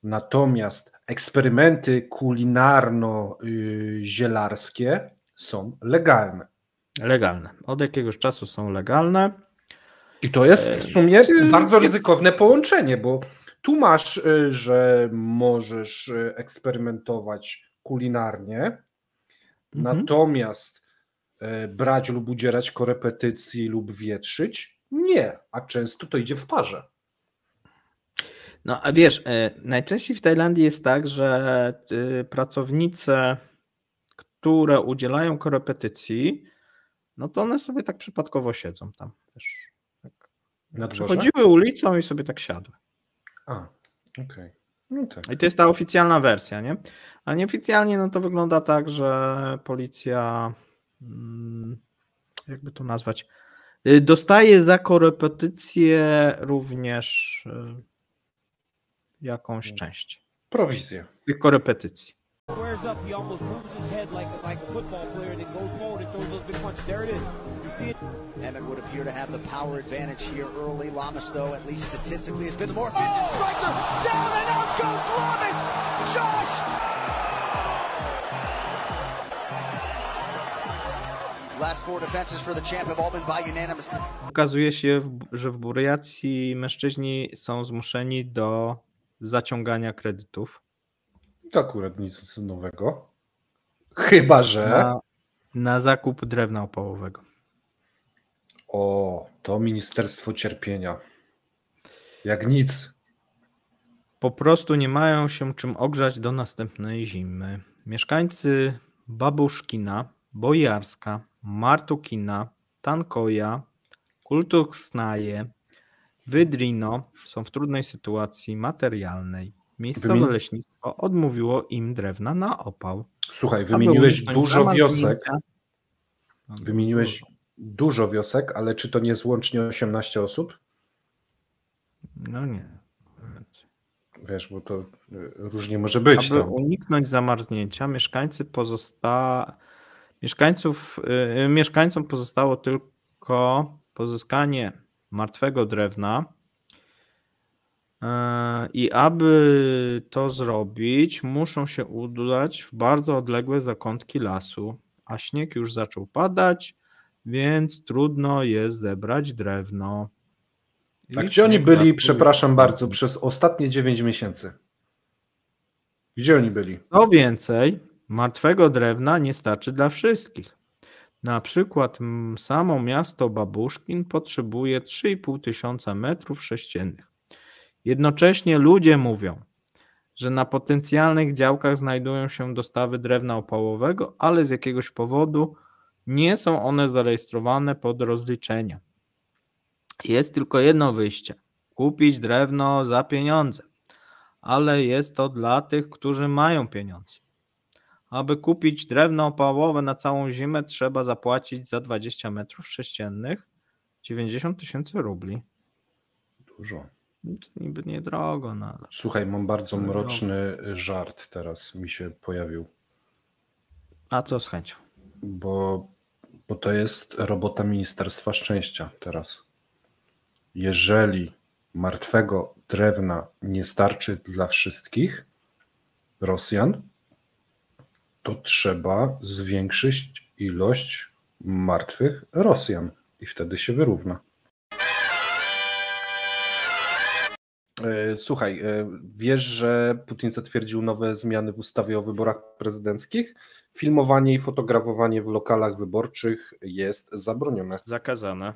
Natomiast eksperymenty kulinarno-zielarskie są legalne. Legalne. Od jakiegoś czasu są legalne. I to jest w sumie bardzo ryzykowne połączenie, bo tu masz, że możesz eksperymentować kulinarnie, natomiast brać lub udzielać korepetycji lub wietrzyć nie, a często to idzie w parze. No a wiesz, najczęściej w Tajlandii jest tak, że pracownicy, które udzielają korepetycji, no to one sobie tak przypadkowo siedzą tam też. Tak. Przechodziły ulicą i sobie tak siadły. Okej. No tak. I to jest ta oficjalna wersja, nie? A nieoficjalnie no to wygląda tak, że policja, jakby to nazwać, dostaje za korepetycję również jakąś część. Prowizję. Tych korepetycji. Squares up, he almost moves his head like a football player and then goes forward and throws those big punches. There it is. You see it? Emmett would appear to have the power advantage here early. Lamas, though, at least statistically, has been the more efficient striker. Down and out goes Lamas! Josh! Last four defenses for the champ have all been by unanimous. Okazuje się, że w Burjacji mężczyźni są zmuszeni do zaciągania kredytów. To akurat nic nowego. Chyba, że... Na zakup drewna opałowego. O, to Ministerstwo Cierpienia. Jak nic. Po prostu nie mają się czym ogrzać do następnej zimy. Mieszkańcy Babuszkina, Bojarska, Martukina, Tankoja, Kultuksnaje, Wydrino są w trudnej sytuacji materialnej. Miejscowe leśnictwo odmówiło im drewna na opał. Słuchaj, wymieniłeś dużo wiosek. Wymieniłeś dużo wiosek, ale czy to nie jest łącznie 18 osób? No nie. Wiesz, bo to różnie może być. Aby uniknąć zamarznięcia, mieszkańcom pozostało tylko pozyskanie martwego drewna i aby to zrobić, muszą się udać w bardzo odległe zakątki lasu, a śnieg już zaczął padać, więc trudno jest zebrać drewno. A gdzie oni byli, przepraszam bardzo, przez ostatnie 9 miesięcy? Gdzie oni byli? Co więcej, martwego drewna nie starczy dla wszystkich. Na przykład samo miasto Babuszkin potrzebuje 3,5 tysiąca metrów sześciennych. Jednocześnie ludzie mówią, że na potencjalnych działkach znajdują się dostawy drewna opałowego, ale z jakiegoś powodu nie są one zarejestrowane pod rozliczenia. Jest tylko jedno wyjście. Kupić drewno za pieniądze. Ale jest to dla tych, którzy mają pieniądze. Aby kupić drewno opałowe na całą zimę, trzeba zapłacić za 20 metrów sześciennych 90 000 rubli. Dużo. To niby niedrogo. No ale... Słuchaj, mam bardzo mroczny żart teraz mi się pojawił. A co z chęcią? Bo to jest robota Ministerstwa Szczęścia teraz. Jeżeli martwego drewna nie starczy dla wszystkich Rosjan, to trzeba zwiększyć ilość martwych Rosjan i wtedy się wyrówna. Słuchaj, wiesz, że Putin zatwierdził nowe zmiany w ustawie o wyborach prezydenckich? Filmowanie i fotografowanie w lokalach wyborczych jest zabronione. Zakazane.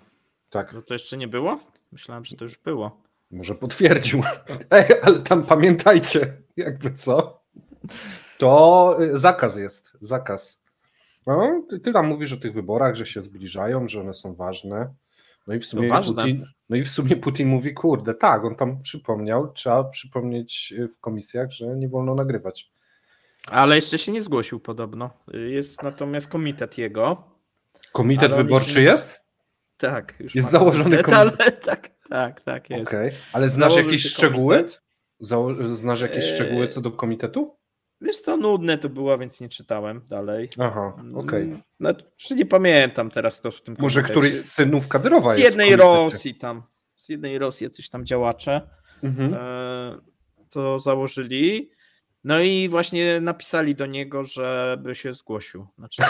Tak. No to jeszcze nie było? Myślałem, że to już było. Może potwierdził. Ale tam pamiętajcie, jakby co, to zakaz jest. Zakaz. No, ty tam mówisz o tych wyborach, że się zbliżają, że one są ważne. No i w sumie Putin mówi, kurde, tak, on tam przypomniał, trzeba przypomnieć w komisjach, że nie wolno nagrywać. Ale jeszcze się nie zgłosił podobno. Jest natomiast komitet jego. Komitet wyborczy jest? Tak. Już jest założony komitet. Ale tak jest. Okay. Ale znasz jakieś szczegóły? Znasz jakieś szczegóły co do komitetu? Wiesz co, nudne to było, więc nie czytałem dalej. Aha, okej. Znaczy nie pamiętam teraz to w tym komitecie. Może któryś z synów Kadyrowa jest z jednej Rosji tam. Z jednej Rosji jacyś tam działacze to założyli. No i właśnie napisali do niego, żeby się zgłosił. Znaczy,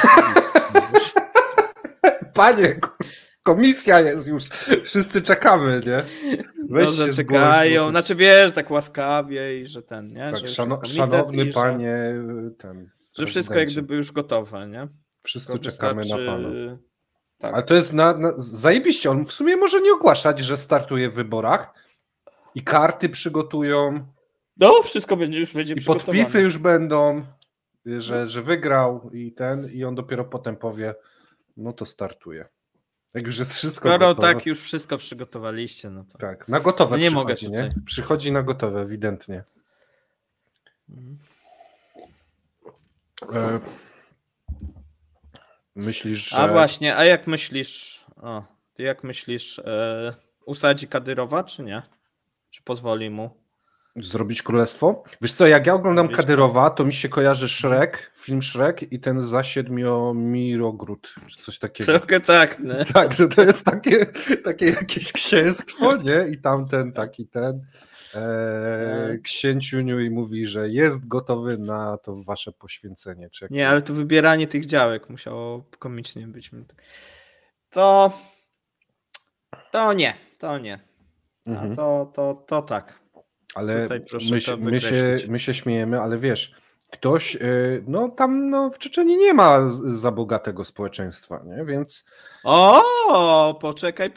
Panie, komisja jest już. Wszyscy czekamy, nie? Weź się czekają. Zgłoś, znaczy wiesz, tak łaskawie i że ten, nie? Tak, że szanowny panie, ten. Że wszystko jak gdyby już gotowe, nie? Wszyscy czekamy na pana. Tak. Ale to jest zajebiście. On w sumie może nie ogłaszać, że startuje w wyborach i karty przygotują. No, wszystko będzie już i podpisy już będą. że wygrał i on dopiero potem powie, no to startuje. Jak już jest wszystko gotowe. Tak, już wszystko przygotowaliście, no to... Tak, na gotowe nie mogę tutaj. Nie? Przychodzi na gotowe, ewidentnie. Myślisz, że... A właśnie, a jak myślisz, ty jak myślisz, usadzi Kadyrowa, czy nie? Czy pozwoli mu? Zrobić królestwo? Wiesz co, jak ja oglądam Kadyrowa, to mi się kojarzy Shrek, film Shrek i ten za Siedmiomirogród, czy coś takiego. Trochę tak, nie? Tak, że to jest takie jakieś księstwo, nie? I tamten taki księciuniu i mówi, że jest gotowy na to wasze poświęcenie. Czy nie, ale to wybieranie tych działek musiało komicznie być. To nie. Mhm. To tak. Ale my się śmiejemy, ale wiesz, ktoś, tam w Czeczenii nie ma za bogatego społeczeństwa, nie? Więc... Poczekaj.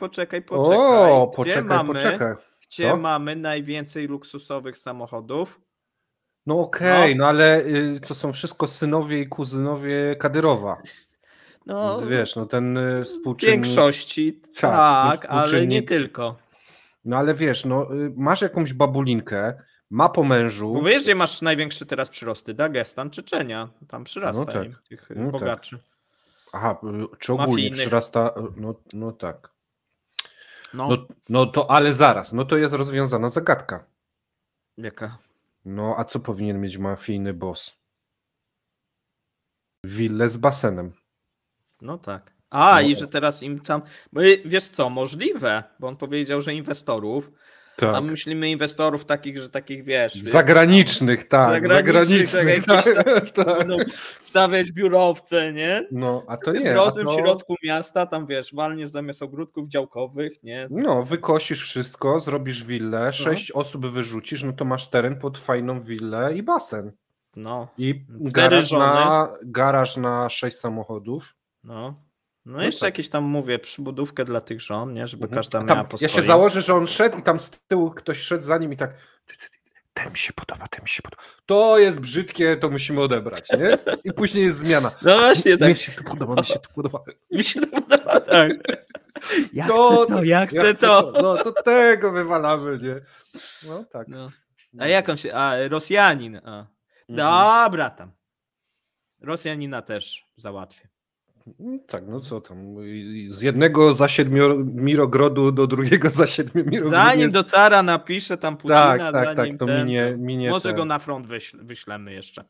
Gdzie mamy najwięcej luksusowych samochodów? No okej, ale to są wszystko synowie i kuzynowie Kadyrowa. No, więc wiesz, ten współczynnik... W większości tak, ale nie tylko. No ale wiesz, masz jakąś babulinkę, ma po mężu... Bo wiesz, gdzie masz największe teraz przyrosty? Dagestan, Czeczenia. Tam przyrasta im tych bogaczy. Tak. Aha, czy ogólnie przyrasta... No tak. No to ale zaraz, to jest rozwiązana zagadka. Jaka? No a co powinien mieć mafijny boss? Willę z basenem. No tak. I że teraz im tam... Wiesz co, możliwe, bo on powiedział, że inwestorów, a my myślimy inwestorów takich, wiesz... Zagranicznych, tak. Zagranicznych, tak. Będą stawiać biurowce, nie? No, a to nie. W środku miasta, tam wiesz, walniesz zamiast ogródków działkowych, nie? No, wykosisz wszystko, zrobisz willę, 6 osób wyrzucisz, no to masz teren pod fajną willę i basen. No. I garaż na 6 samochodów. No jeszcze jakieś tam, przybudówkę dla tych żon, nie? Żeby każda miała po swoim. Ja się założę, że on szedł i tam z tyłu ktoś szedł za nim i tak ten mi się podoba. To jest brzydkie, to musimy odebrać, nie? I później jest zmiana. No właśnie tak. Mi się to podoba. Mi się to podoba, tak. Ja chcę to. No to tego wywalamy, nie? No tak. No. A jak on się... Rosjanin. Dobra tam. Rosjanina też załatwię. Tak, no co tam, z jednego za Siedmiomirogrodu do drugiego za Siedmiomirogrodu. Zanim do cara napisze tam Putina, zanim to minie może go na front wyślemy jeszcze.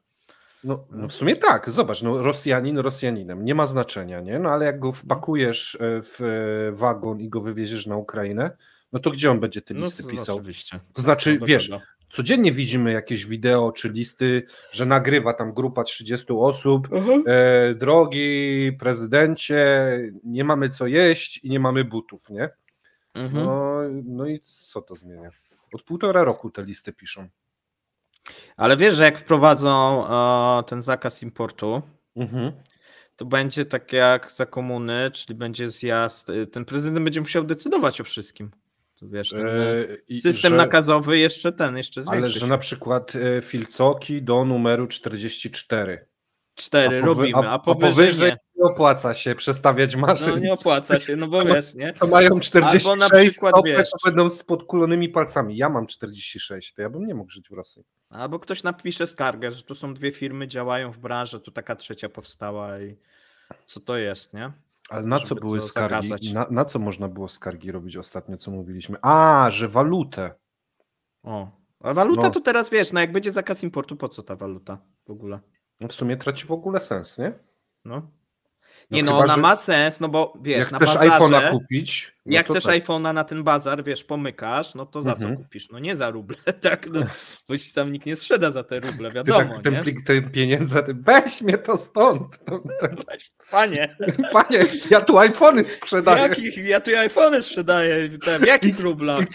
No w sumie tak, zobacz, Rosjanin Rosjaninem, nie ma znaczenia, nie? No ale jak go wpakujesz w wagon i go wywieziesz na Ukrainę, no to gdzie on będzie te listy pisał? Oczywiście. To znaczy, wiesz, codziennie widzimy jakieś wideo czy listy, że nagrywa tam grupa 30 osób, drogi prezydencie, nie mamy co jeść i nie mamy butów, nie? No i co to zmienia? Od 1,5 roku te listy piszą. Ale wiesz, że jak wprowadzą ten zakaz importu, to będzie tak jak za komuny, czyli będzie zjazd, ten prezydent będzie musiał decydować o wszystkim. To wiesz, ten system nakazowy jeszcze zwiększy. Ale że na przykład filcoki do numeru 44. 4 robimy, a powyżej nie opłaca się przestawiać maszyn. No nie opłaca się, no bo wiesz, nie? Co mają 46 stopy, wiesz, to będą z podkulonymi palcami. Ja mam 46, to ja bym nie mógł żyć w Rosji. Albo ktoś napisze skargę, że tu są 2 firmy, działają w branży, tu taka trzecia powstała i co to jest, nie? Ale na co były skargi? Na co można było skargi robić ostatnio, co mówiliśmy? Że walutę. A waluta to teraz wiesz, jak będzie zakaz importu, po co ta waluta w ogóle? No w sumie traci w ogóle sens, nie? Ona ma sens, no bo wiesz, jak na chcesz bazarze, iPhone'a kupić, jak chcesz iPhone'a na ten bazar, wiesz, pomykasz, no to za co kupisz? No nie za ruble, tak? Bo ci tam nikt nie sprzeda za te ruble, wiadomo. Ten plik pieniędzy, weź mnie to stąd. Panie, ja tu iPhony sprzedaję. Ja tu iPhony sprzedaję, w jakich rublach? I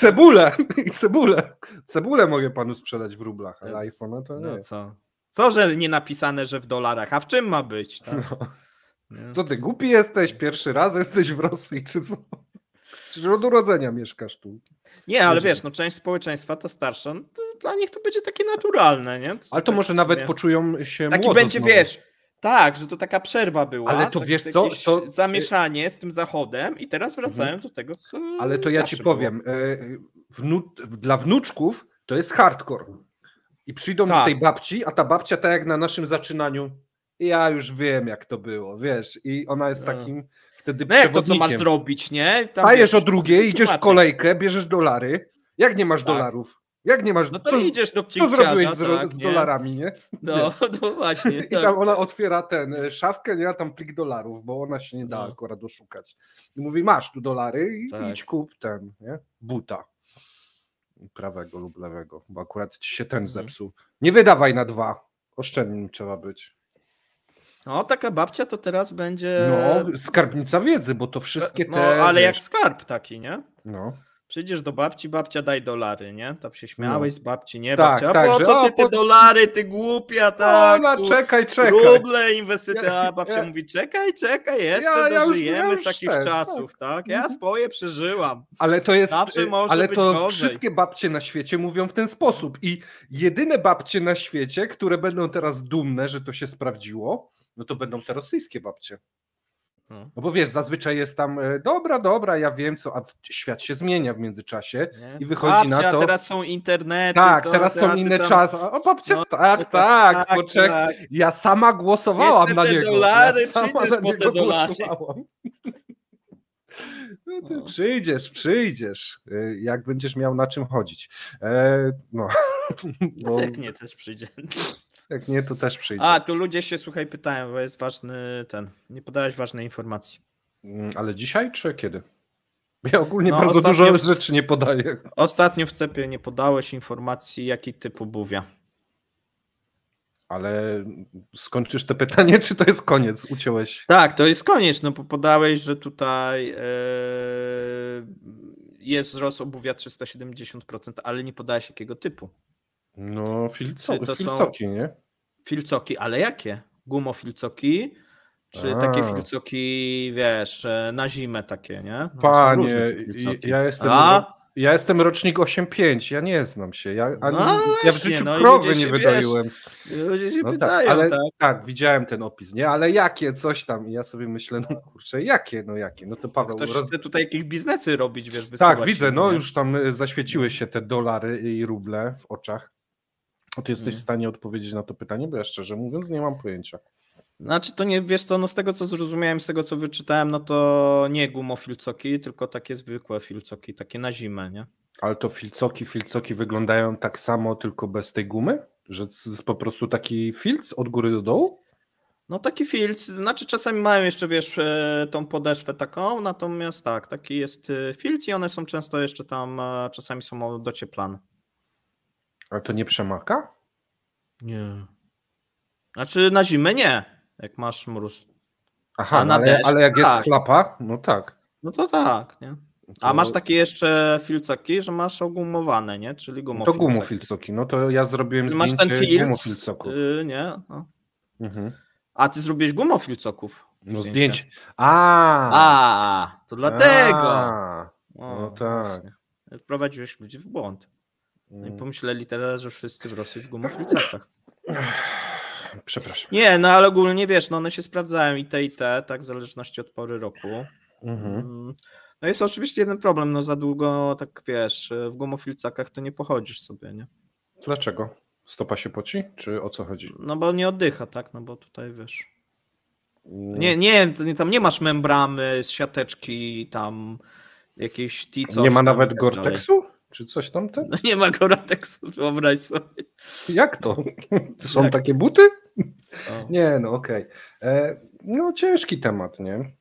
cebulę. Cebulę mogę panu sprzedać w rublach, ale iPhone'a to nie. No co? Co, że nie napisane, że w dolarach, a w czym ma być? Tak? Co ty, głupi jesteś? Pierwszy raz jesteś w Rosji, czy co? Czy od urodzenia mieszkasz tu? Nie, ale wiesz, część społeczeństwa to starsza, to dla nich to będzie takie naturalne, nie? Ale to może nawet poczują się taki młodo będzie, znowu. wiesz, tak, że to taka przerwa była. Ale to tak, wiesz co? To zamieszanie z tym zachodem i teraz wracają do tego, co. Ale to ja ci powiem, dla wnuczków to jest hardcore. I przyjdą do tej babci, a ta babcia tak jak na naszym zaczynaniu, ja już wiem jak to było, wiesz, i ona jest takim wtedy przewodnikiem. Jak to, co masz zrobić, nie? Stajesz o drugiej, idziesz w kolejkę, bierzesz dolary, jak nie masz dolarów? Jak nie masz... No to idziesz do co księciarza, zrobiłeś z dolarami, nie? No właśnie. I tam ona otwiera szafkę, nie ma tam plik dolarów, bo ona się nie da akurat doszukać. I mówi, masz tu dolary i idź kup nie? Buta. Prawego lub lewego, bo akurat ci się ten zepsuł. Nie wydawaj na 2. Oszczędnym trzeba być. No, taka babcia to teraz będzie... No, skarbnica wiedzy, bo to wszystkie te... No, ale jak skarb taki, nie? No. Przyjdziesz do babci, babcia daj dolary, nie? Tam się śmiałeś z babci, nie? Tak, babcia, tak, po co ty te dolary, ty głupia, tak? Ona, czekaj. Ruble, inwestycja, a babcia mówi, czekaj, jeszcze dożyjemy takich czasów, tak? Ja swoje przeżyłam. Ale to jest, zawsze może ale być to gorzej. Wszystkie babcie na świecie mówią w ten sposób i jedyne babcie na świecie, które będą teraz dumne, że to się sprawdziło, no to będą te rosyjskie babcie. No bo wiesz, zazwyczaj jest tam dobra, ja wiem co, a świat się zmienia w międzyczasie i wychodzi babcia, na to... teraz są internety. Tak, teraz są inne czasy. O babcia, tak, poczekaj. Ja sama głosowałam na niego. Dolary, ja sama na niego głosowałam. No ty przyjdziesz, jak będziesz miał na czym chodzić. No. Jak nie, też przyjdzie. Jak nie, to też przyjdzie. A, tu ludzie się, słuchaj, pytają, bo jest ważny nie podałeś ważnej informacji. Ale dzisiaj, czy kiedy? Ja ogólnie bardzo dużo rzeczy nie podaję. Ostatnio w CEP-ie nie podałeś informacji, jaki typ obuwia. Ale skończysz to pytanie, czy to jest koniec? Uciąłeś. Tak, to jest koniec, no bo podałeś, że tutaj jest wzrost obuwia 370%, ale nie podałeś jakiego typu. No, filcoki, nie? Filcoki, ale jakie? Gumofilcoki? Czy takie filcoki, wiesz, na zimę takie, nie? No, panie, ja jestem rocznik 8-5, ja nie znam się. Ja w życiu krowy nie wydoliłem. Ludzie się pytają, tak, widziałem ten opis, nie? Ale jakie, coś tam. I ja sobie myślę, no kurczę, jakie? No to Paweł... Ktoś chce tutaj jakieś biznesy robić, wiesz, wysyłać. Tak, widzę, no już tam zaświeciły się te dolary i ruble w oczach. A ty jesteś w stanie odpowiedzieć na to pytanie? Bo ja szczerze mówiąc nie mam pojęcia. Znaczy to nie, wiesz co, no z tego co zrozumiałem, z tego co wyczytałem, no to nie gumofilcoki, tylko takie zwykłe filcoki, takie na zimę, nie? Ale to filcoki wyglądają tak samo, tylko bez tej gumy? Że jest po prostu taki filc od góry do dołu? No taki filc, znaczy czasami mają jeszcze, wiesz, tą podeszwę taką, natomiast tak, taki jest filc i one są często jeszcze tam, czasami są docieplane. Ale to nie przemaka? Nie. Znaczy na zimę nie, jak masz mróz. Aha, no ale jak jest klapa, no tak. No to tak, nie? A masz takie jeszcze filcoki, że masz ogumowane, nie? Czyli gumofilcoki. To gumofilcoki, no to ja zrobiłem zdjęcie masz ten filc, gumofilcoków. Nie? No. A ty zrobiłeś gumofilcoków? No zdjęcie. To dlatego. No tak. Wprowadziłeś ludzi w błąd. No i pomyśleli teraz, że wszyscy w Rosji w gumofilcakach. Przepraszam. Nie, no ale ogólnie wiesz, no one się sprawdzają i te, tak, w zależności od pory roku. No jest oczywiście jeden problem, no za długo, tak wiesz, w gumofilcakach to nie pochodzisz sobie, nie? Dlaczego? Stopa się poci? Czy o co chodzi? No bo nie oddycha, tak, no bo tutaj wiesz. Nie, tam nie masz membramy z siateczki, tam jakieś Nie ma nawet Gore-Texu? Czy coś tam? No nie ma Gore-Texu, wyobraź sobie. Jak to? Są takie buty? Nie, no okej. No ciężki temat, nie?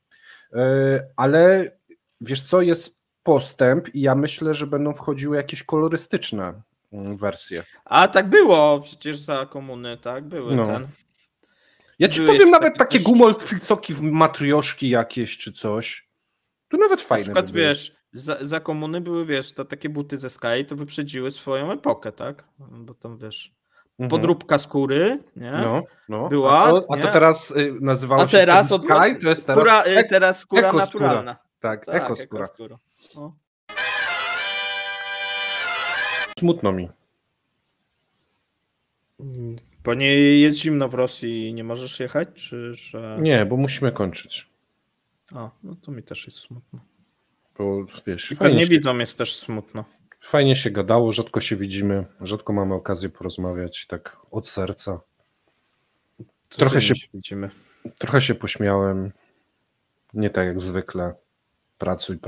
Ale wiesz co, jest postęp i ja myślę, że będą wchodziły jakieś kolorystyczne wersje. A tak było przecież za komuny, tak? Były Ja ci powiem nawet takie gumofilcoki w matrioszki jakieś czy coś. To nawet fajne. Na przykład wiesz, za komuny były, wiesz, to takie buty ze Sky, to wyprzedziły swoją epokę, tak? Bo tam wiesz, podróbka skóry, nie? No. Była. A to teraz nazywało się Sky, to jest teraz skóra naturalna. Tak, ekoskóra. Smutno mi. Bo nie jest zimno w Rosji i nie możesz jechać, czy że... Nie, bo musimy kończyć. O, no to mi też jest smutno. Bo wiesz, I pewnie widzom jest też smutno. Fajnie się gadało, rzadko się widzimy, rzadko mamy okazję porozmawiać tak od serca. Trochę się pośmiałem. Nie tak jak zwykle. Pracuj,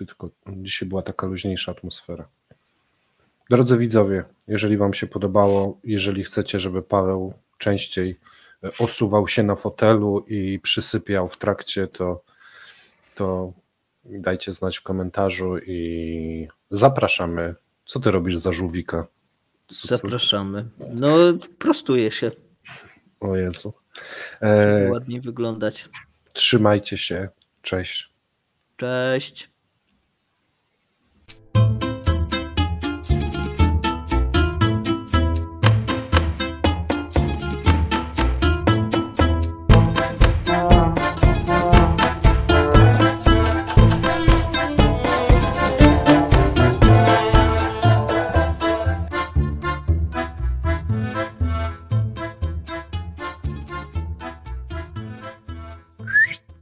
tylko dzisiaj była taka luźniejsza atmosfera. Drodzy widzowie, jeżeli wam się podobało, jeżeli chcecie, żeby Paweł częściej osuwał się na fotelu i przysypiał w trakcie, to dajcie znać w komentarzu i zapraszamy. Co ty robisz za żółwika? Zapraszamy. No, prostuję się. O Jezu. Ładniej wyglądać. Trzymajcie się. Cześć. Cześć.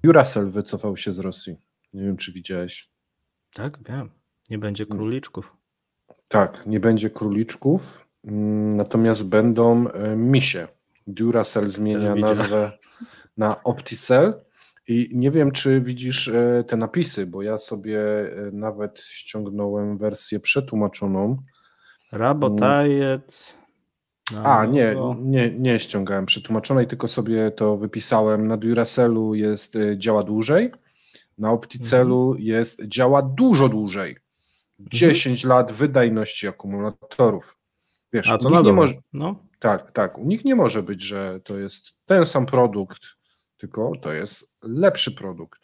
Duracell wycofał się z Rosji. Nie wiem, czy widziałeś. Tak, wiem. Nie będzie króliczków. Tak, nie będzie króliczków, natomiast będą misie. Duracell zmienia nazwę na Opticell i nie wiem, czy widzisz te napisy, bo ja sobie nawet ściągnąłem wersję przetłumaczoną. Rabotajet. Nie ściągałem przetłumaczonej, tylko sobie to wypisałem. Na Duracellu działa dłużej, na Opticellu działa dużo dłużej. 10 lat wydajności akumulatorów. Wiesz, a to na nie może. No. Tak. U nich nie może być, że to jest ten sam produkt, tylko to jest lepszy produkt.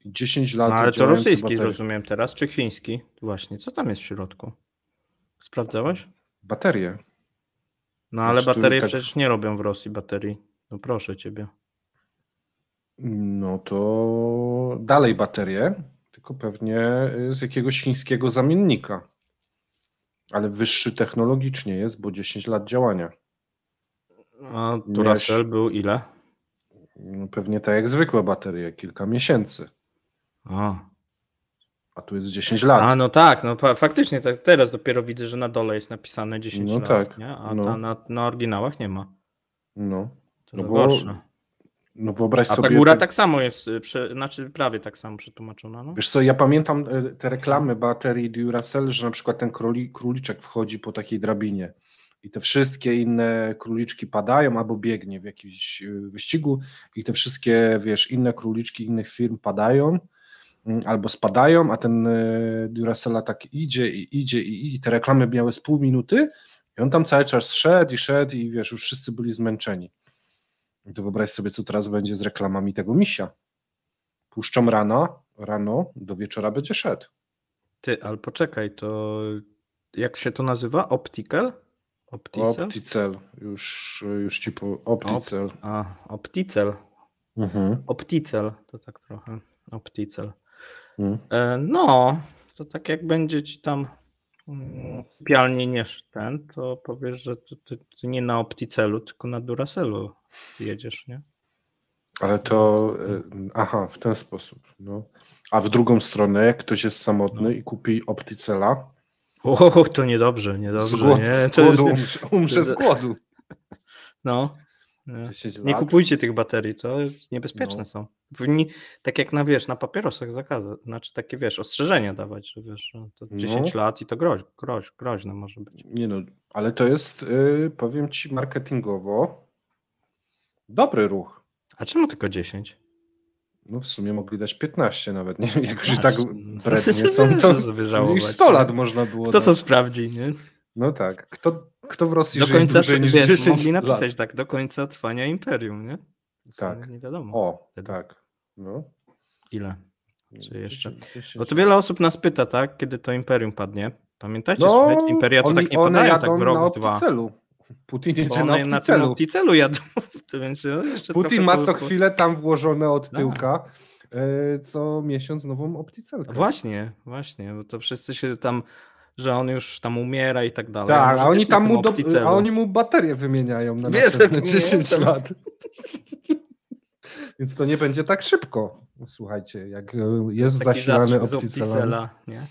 10 lat. No, ale to rosyjski rozumiem teraz, czy chiński? Właśnie, co tam jest w środku? Sprawdzałeś? Baterie. No ale baterie przecież nie robią w Rosji baterii. No proszę ciebie. No to dalej baterie, tylko pewnie z jakiegoś chińskiego zamiennika. Ale wyższy technologicznie jest, bo 10 lat działania. A Duracell był ile? No pewnie tak jak zwykłe baterie, kilka miesięcy. A tu jest 10 lat. A no tak, no faktycznie tak, teraz dopiero widzę, że na dole jest napisane 10 lat, tak, nie? A na oryginałach nie ma. No. To gorsze. No wyobraź sobie. A ta góra tak samo jest, znaczy prawie tak samo przetłumaczona. No? Wiesz co, ja pamiętam te reklamy baterii Duracell, że na przykład ten króliczek wchodzi po takiej drabinie i te wszystkie inne króliczki padają albo biegnie w jakimś wyścigu i te wszystkie, wiesz, inne króliczki innych firm padają albo spadają, a ten Duracella tak idzie i te reklamy miały z pół minuty i on tam cały czas szedł i wiesz, już wszyscy byli zmęczeni. I to wyobraź sobie, co teraz będzie z reklamami tego misia. Puszczą rano, do wieczora będzie szedł. Ty, ale poczekaj, to jak się to nazywa? Opticell? Opticell. Już ci Opticell. Opticell. Opticell, to tak trochę. Opticell. No, to tak jak będzie ci tam sypialnie nie ten, to powiesz, że ty nie na Opticellu, tylko na Duracellu jedziesz, nie? Ale to, w ten sposób. No. A w drugą stronę, jak ktoś jest samotny i kupi Opticella. To niedobrze. Umrze z głodu. No. Nie kupujcie tych baterii, to niebezpieczne są. Powinni, tak jak na papierosach zakazać, znaczy takie, ostrzeżenia dawać, że to 10 lat i to groźne może być. Nie no, ale to jest, powiem ci, marketingowo dobry ruch. A czemu tylko 10? No w sumie mogli dać 15 nawet, nie? Jak już tak brednie są, to już 100 lat można było dać. To sprawdzi, nie? No tak, kto w Rosji żyje dłużej niż 10 mogli lat? napisać tak, do końca trwania imperium, nie? Tak. Nie wiadomo. O, wtedy. Tak. No. Ile? Czy jeszcze? Bo to wiele osób nas pyta, tak? Kiedy to imperium padnie? Pamiętacie? Imperia to tak nie padają tak w rok, dwa. Putin jedzie na Opticellu jadą, więc jeszcze Putin ma co chwilę tam włożone od tyłka co miesiąc nową Opticelkę. Właśnie, bo to wszyscy się tam że on już tam umiera i tak dalej. Tak, a oni tam Opticelu. mu baterię wymieniają na Wiesz, następne nie, 10 tam- lat. Więc to nie będzie tak szybko. Słuchajcie, jak jest Taki zasilany zastrzyk z Opticelem. Opticela, nie?